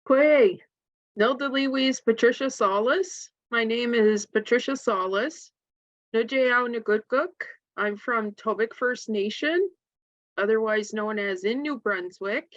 Kwe, Nildaliwis Patricia Saulis. My name is Patricia Saulis. Nujeao Nagutguk. I'm from Tobic First Nation, otherwise known as in New Brunswick.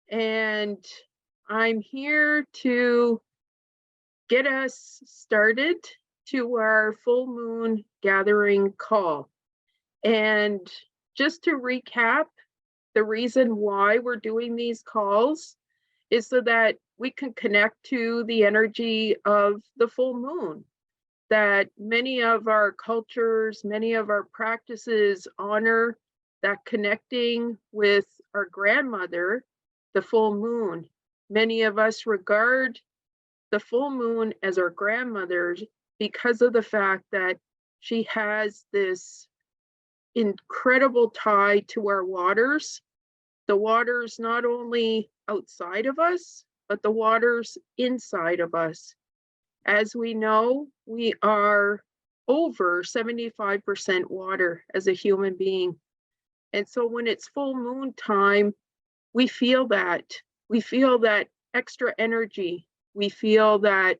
And I'm here to get us started to our full moon gathering call. And just to recap, the reason why we're doing these calls is so that we can connect to the energy of the full moon, that many of our cultures, many of our practices honor that connecting with our grandmother, the full moon. Many of us regard the full moon as our grandmother because of the fact that she has this incredible tie to our waters. The waters not only outside of us, but the waters inside of us. As we know, we are over 75% water as a human being. And so when it's full moon time, we feel that. We feel that extra energy. We feel that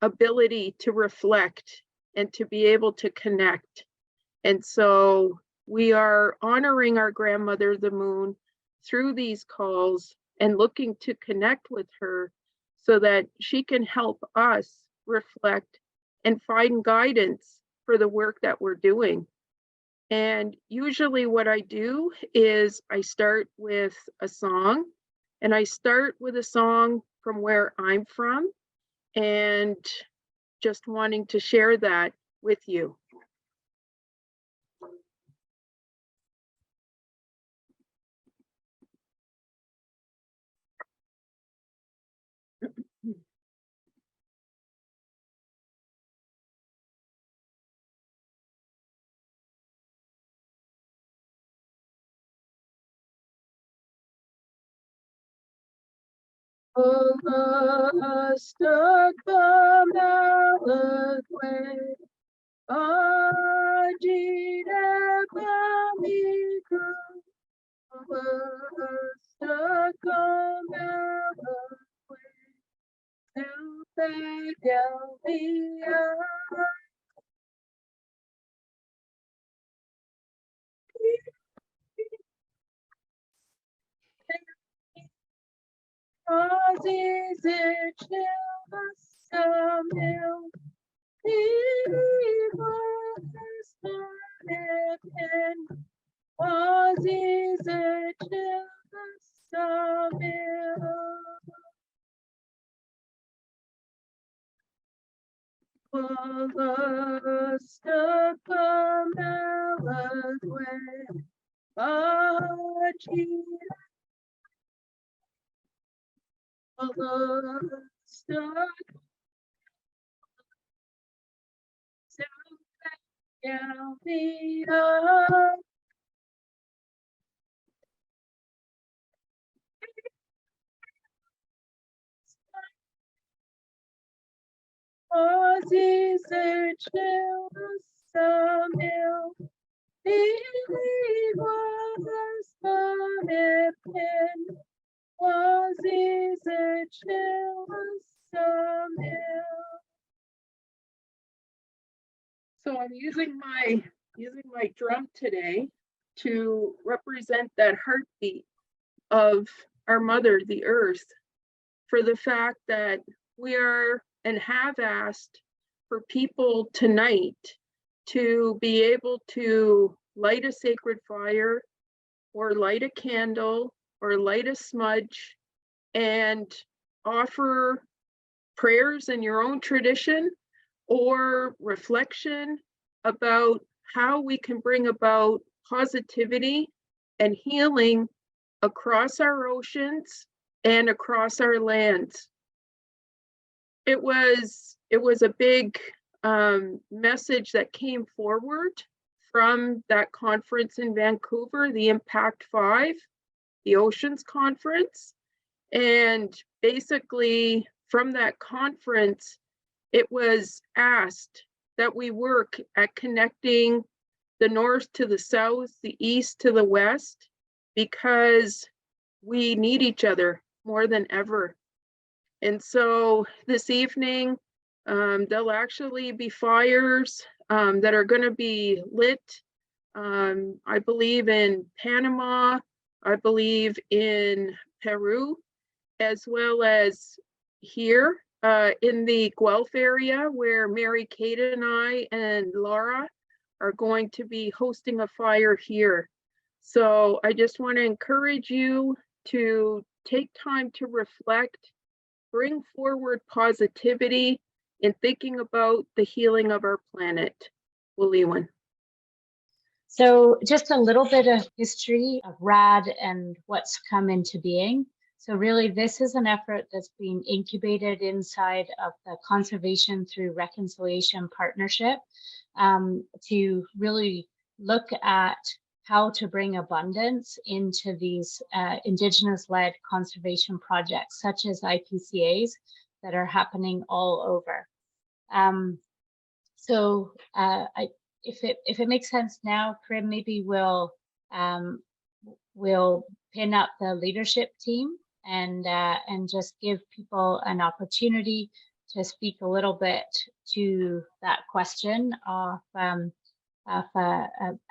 ability to reflect and to be able to connect. And so we are honoring our grandmother, the moon, through these calls and looking to connect with her so that she can help us reflect and find guidance for the work that we're doing. And usually what I do is I start with a song, and I start with a song from where I'm from, and just wanting to share that with you. Stuck the Malakwe, Ajita Pamiku, stuck the Malakwe, to Philadelphia. Is it chill So I'm using my drum today to represent that heartbeat of our mother, the earth, for the fact that we are and have asked for people tonight to be able to light a sacred fire or light a candle or light a smudge and offer prayers in your own tradition or reflection about how we can bring about positivity and healing across our oceans and across our lands. It was a big message that came forward from that conference in Vancouver, the Impact 5, the Oceans Conference. And basically from that conference, it was asked that we work at connecting the north to the south, the east to the west, because we need each other more than ever. And so this evening, there'll actually be fires that are going to be lit, I believe in Panama, I believe in Peru, as well as here in the Guelph area, where Mary Kate and I and Laura are going to be hosting a fire here. So I just want to encourage you to take time to reflect, bring forward positivity in thinking about the healing of our planet. Wiliwan. So just a little bit of history of RAD and what's come into being. So really, this is an effort that's being incubated inside of the Conservation Through Reconciliation Partnership to really look at how to bring abundance into these Indigenous-led conservation projects, such as IPCAs that are happening all over. If it makes sense now, Corinne, maybe we'll pin up the leadership team and just give people an opportunity to speak a little bit to that question of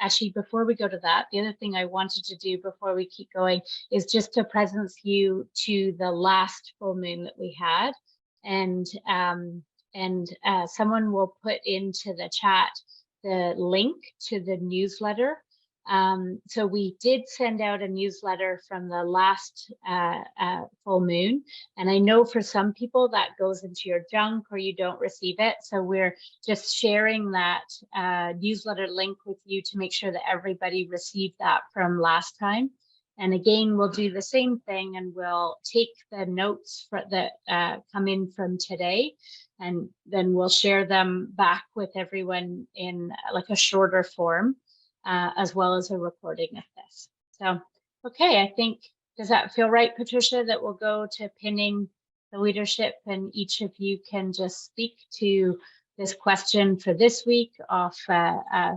actually, before we go to that, the other thing I wanted to do before we keep going is just to presence you to the last full moon that we had, and someone will put into the chat the link to the newsletter. So we did send out a newsletter from the last full moon. And I know for some people that goes into your junk or you don't receive it. So we're just sharing that newsletter link with you to make sure that everybody received that from last time. And again, we'll do the same thing, and we'll take the notes that come in from today, and then we'll share them back with everyone in like a shorter form, as well as a recording of this. So, okay, I think, does that feel right, Patricia, that we'll go to pinning the leadership, and each of you can just speak to this question for this week of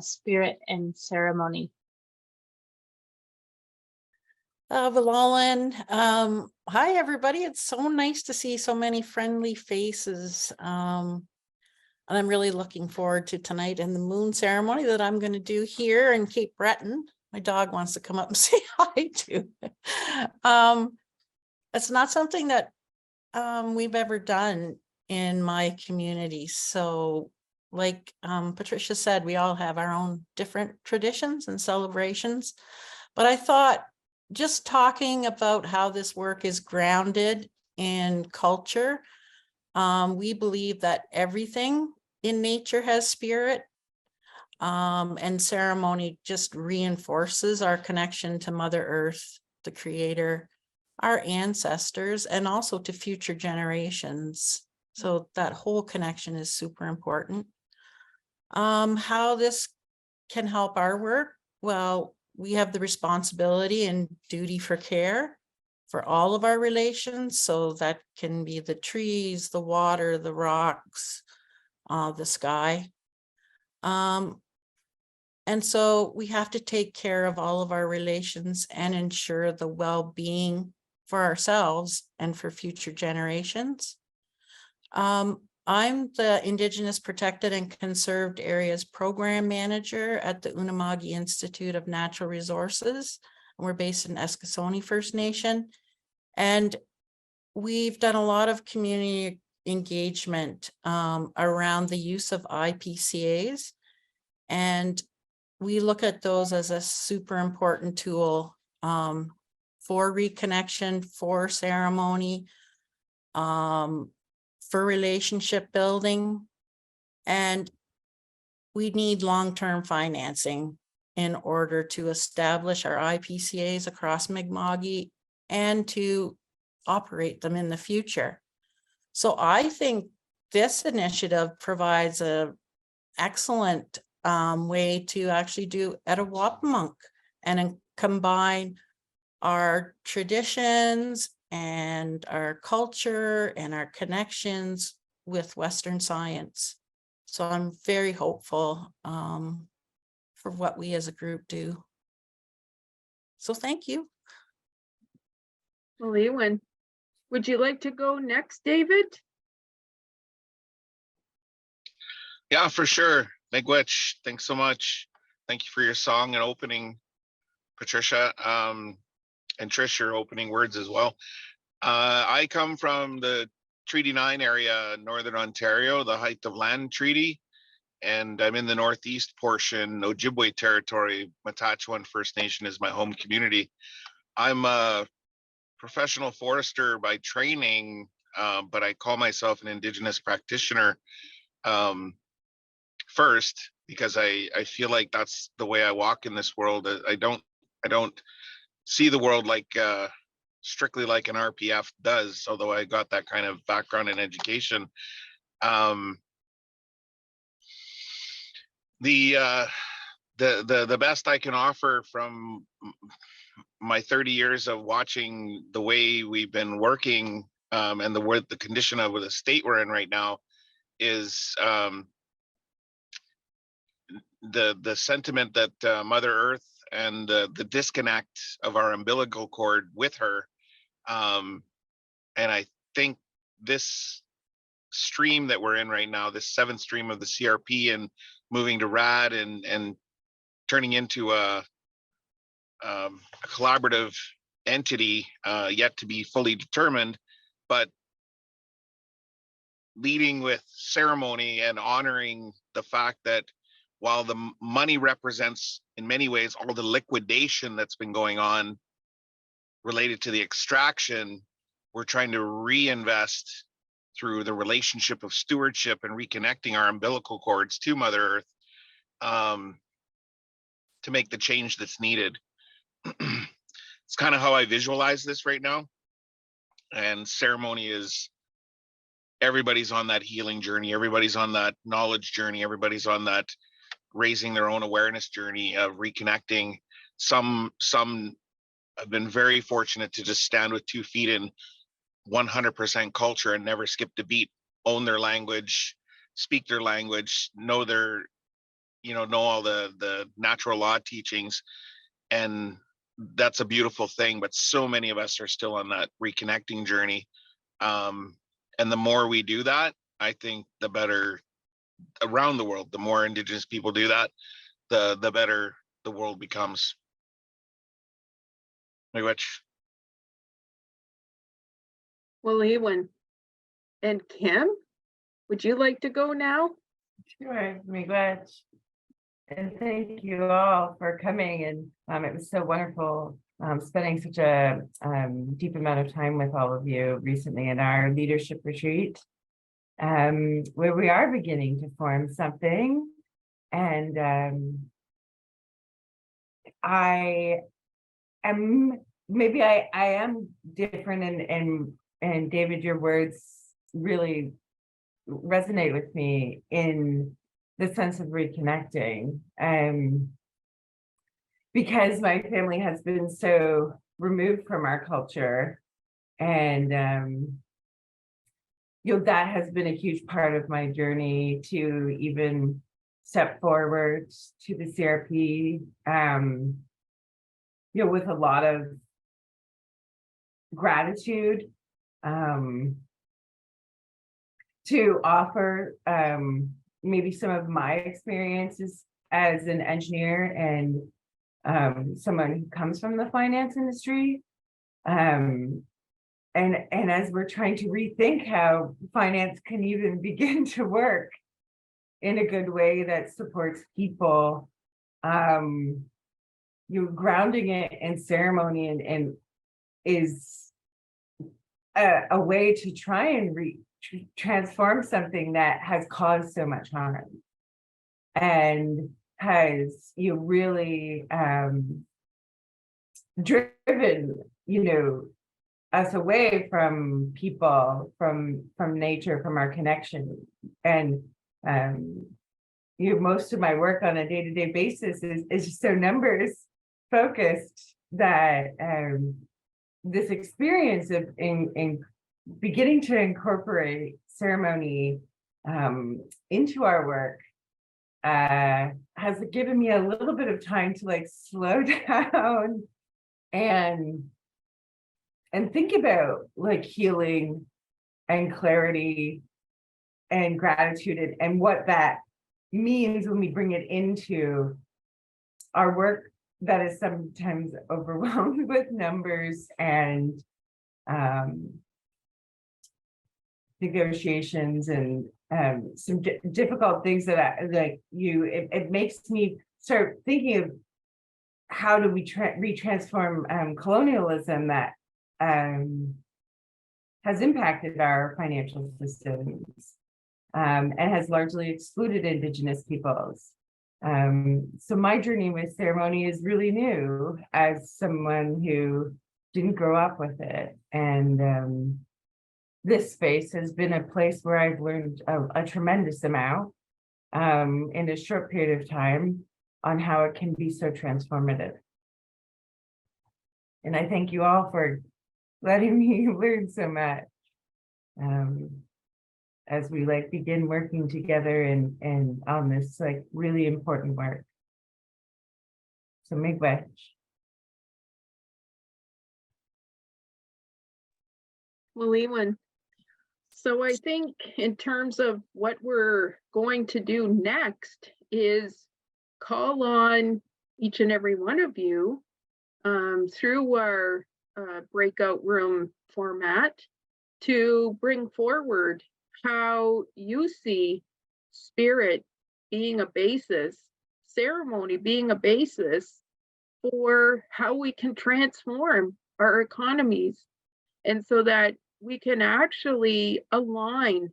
spirit and ceremony. Valalan, hi everybody. It's so nice to see so many friendly faces. And I'm really looking forward to tonight and the moon ceremony that I'm going to do here in Cape Breton. My dog wants to come up and say hi to. It's not something that we've ever done in my community. So like Patricia said, we all have our own different traditions and celebrations. But I thought, just talking about how this work is grounded in culture, we believe that everything in nature has spirit, and ceremony just reinforces our connection to Mother Earth, the Creator, our ancestors, and also to future generations. So that whole connection is super important. How this can help our work? Well, we have the responsibility and duty for care for all of our relations. So that can be the trees, the water, the rocks, the sky. And so we have to take care of all of our relations and ensure the well-being for ourselves and for future generations. I'm the Indigenous Protected and Conserved Areas Program Manager at the Unama'ki Institute of Natural Resources. We're based in Eskasoni First Nation. And we've done a lot of community engagement around the use of IPCAs. And we look at those as a super important tool for reconnection, for ceremony, for relationship building, and we need long-term financing in order to establish our IPCAs across Mi'kma'ki and to operate them in the future. So I think this initiative provides an excellent way to actually do Etowapamunk and combine our traditions and our culture and our connections with Western science. So I'm very hopeful for what we as a group do. So thank you. Wiliwan. Would you like to go next, David? Yeah, for sure. Miigwech, thanks so much. Thank you for your song and opening, Patricia, and Trish, your opening words as well. I come from the Treaty 9 area, Northern Ontario, the Height of Land Treaty, and I'm in the northeast portion, Ojibwe territory. Matachewan First Nation is my home community. I'm a professional forester by training, but I call myself an Indigenous practitioner first, because I feel like that's the way I walk in this world. I don't see the world like strictly like an RPF does, although I got that kind of background in education. The best I can offer from my 30 years of watching the way we've been working, and the condition of the state we're in right now, is the sentiment that Mother Earth and the disconnect of our umbilical cord with her, and I think this stream that we're in right now, this seventh stream of the CRP, and moving to RAD and turning into a collaborative entity, yet to be fully determined, but leading with ceremony and honoring the fact that while the money represents in many ways all the liquidation that's been going on related to the extraction, we're trying to reinvest through the relationship of stewardship and reconnecting our umbilical cords to Mother Earth, to make the change that's needed. It's kind of how I visualize this right now. And ceremony is, everybody's on that healing journey, everybody's on that knowledge journey, everybody's on that raising their own awareness journey of reconnecting. Some have been very fortunate to just stand with 2 feet in 100% culture and never skip a beat, own their language, speak their language, know their, know all the natural law teachings. And that's a beautiful thing, but so many of us are still on that reconnecting journey. And the more we do that, I think the better around the world. The more Indigenous people do that, the better the world becomes. Which, Well, Ewan and Kim, would you like to go now? Sure, Miigwech. And thank you all for coming. And it was so wonderful spending such a deep amount of time with all of you recently in our leadership retreat, where we are beginning to form something. And I am different, and David, your words really resonate with me in the sense of reconnecting, because my family has been so removed from our culture, and that has been a huge part of my journey to even step forward to the CRP, with a lot of gratitude, to offer maybe some of my experiences as an engineer and someone who comes from the finance industry. And as we're trying to rethink how finance can even begin to work in a good way that supports people, grounding it in ceremony and is a way to try and transform something that has caused so much harm and has really driven us away from people, from nature, from our connection. And most of my work on a day-to-day basis is just so numbers focused that this experience of in beginning to incorporate ceremony into our work has given me a little bit of time to slow down and and think about like healing and clarity and gratitude and what that means when we bring it into our work that is sometimes overwhelmed with numbers and negotiations and some difficult things that it makes me start thinking of how do we retransform colonialism that has impacted our financial systems and has largely excluded Indigenous peoples. So my journey with ceremony is really new as someone who didn't grow up with it. And this space has been a place where I've learned a tremendous amount in a short period of time on how it can be so transformative. And I thank you all for letting me learn so much as we begin working together and on this really important work. So miigwech. Well, Ewan, so I think in terms of what we're going to do next is call on each and every one of you through our breakout room format to bring forward how you see spirit being a basis, ceremony being a basis for how we can transform our economies, and so that we can actually align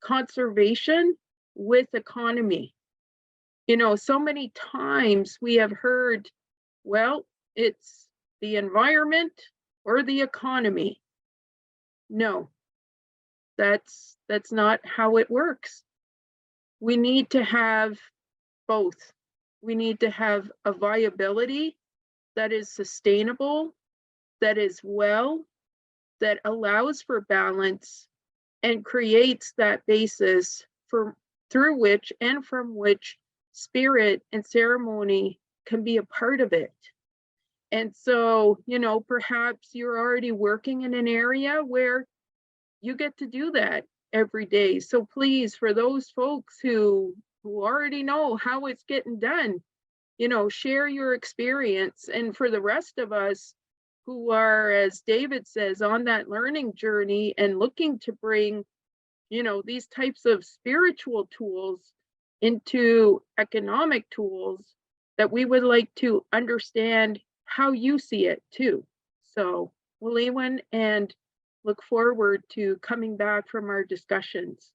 conservation with economy. You know, so many times we have heard, well, it's the environment or the economy. No, that's not how it works. We need to have both. We need to have a viability that is sustainable, that is well, that allows for balance and creates that basis through which and from which spirit and ceremony can be a part of it. And so, you know, perhaps you're already working in an area where you get to do that every day. So please, for those folks who already know how it's getting done, you know, share your experience. And for the rest of us who are, as David says, on that learning journey and looking to bring, you know, these types of spiritual tools into economic tools, that we would like to understand how you see it too. So, well, Ewan, and look forward to coming back from our discussions.